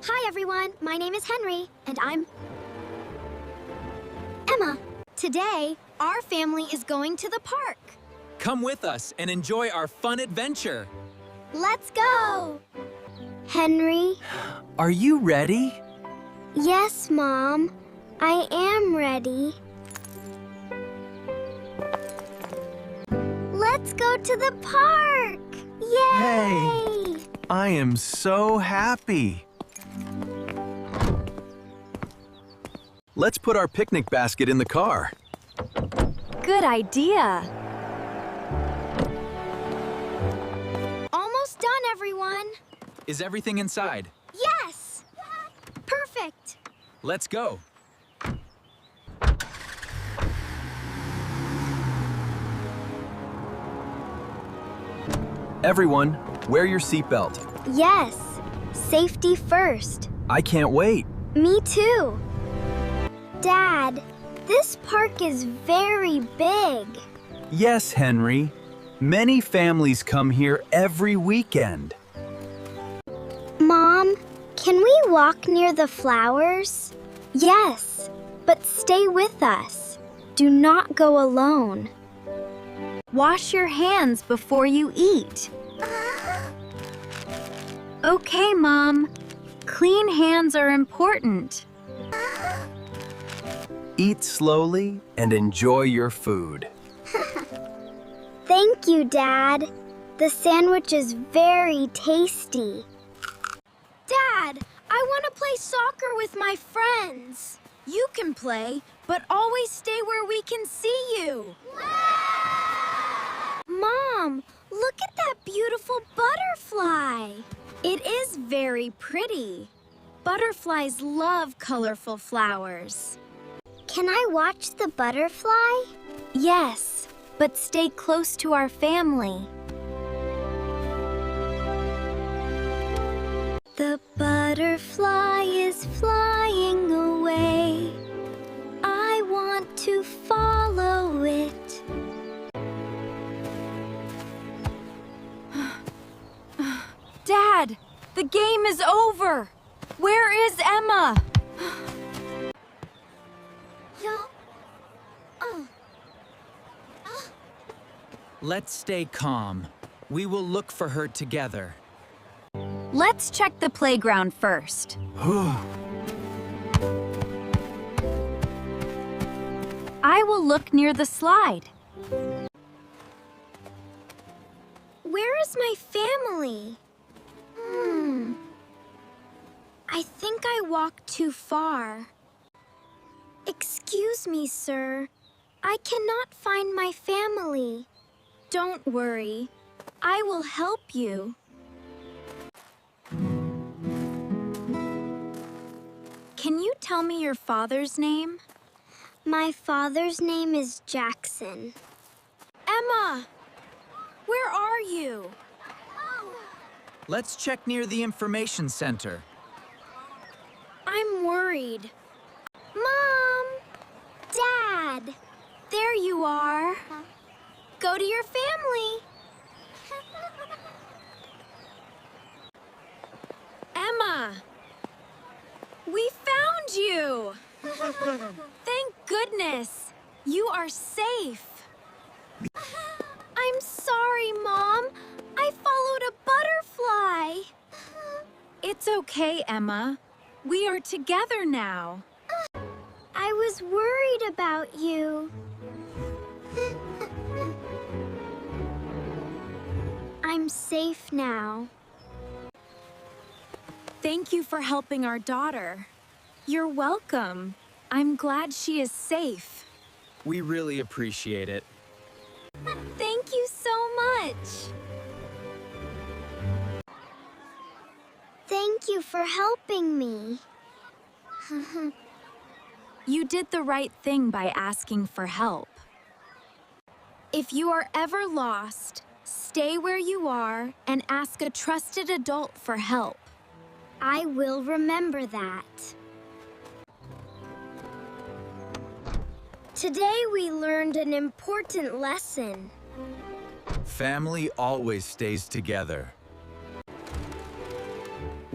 Hi everyone, my name is Henry, and I'm Emma. Today, our family is going to the park. Come with us and enjoy our fun adventure. Let's go! Henry? Are you ready? Yes, Mom. I am ready. Let's go to the park! Yay! Hey, I am so happy. Let's put our picnic basket in the car. Good idea. Almost done, everyone. Is everything inside? Yes! Perfect. Let's go. Everyone, wear your seatbelt. Yes. Safety first. I can't wait. Me too. Dad, this park is very big. Yes, Henry. Many families come here every weekend. Mom, can we walk near the flowers? Yes, but stay with us. Do not go alone. Wash your hands before you eat. Okay, Mom. Clean hands are important. Eat slowly and enjoy your food. Thank you, Dad. The sandwich is very tasty. Dad, I want to play soccer with my friends. You can play, but always stay where we can see you. Mom, look at that beautiful butterfly. It is very pretty. Butterflies love colorful flowers. Can I watch the butterfly? Yes, but stay close to our family. The butterfly is flying away. I want to follow it. Dad, the game is over. Where is Emma? Let's stay calm. We will look for her together. Let's check the playground first. I will look near the slide. Where is my family? I think I walked too far. Excuse me, sir. I cannot find my family. Don't worry. I will help you. Can you tell me your father's name? My father's name is Jackson. Emma! Where are you? Let's check near the information center. I'm worried. Mom! Dad! There you are. Go to your family. Emma! We found you! Thank goodness! You are safe. I'm sorry, Mom. I followed a butterfly. It's okay, Emma. We are together now. I was worried about you. I'm safe now. Thank you for helping our daughter. You're welcome. I'm glad she is safe. We really appreciate it. Thank you so much. Thank you for helping me. You did the right thing by asking for help. If you are ever lost, stay where you are and ask a trusted adult for help. I will remember that. Today we learned an important lesson. Family always stays together.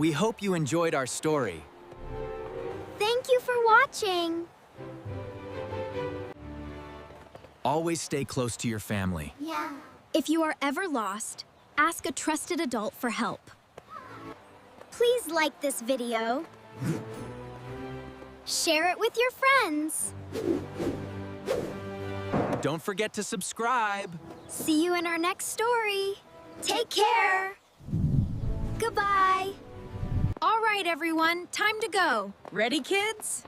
We hope you enjoyed our story. Thank you for watching. Always stay close to your family. Yeah. If you are ever lost, ask a trusted adult for help. Please like this video. Share it with your friends. Don't forget to subscribe. See you in our next story. Take care. Goodbye. All right, everyone, time to go. Ready, kids?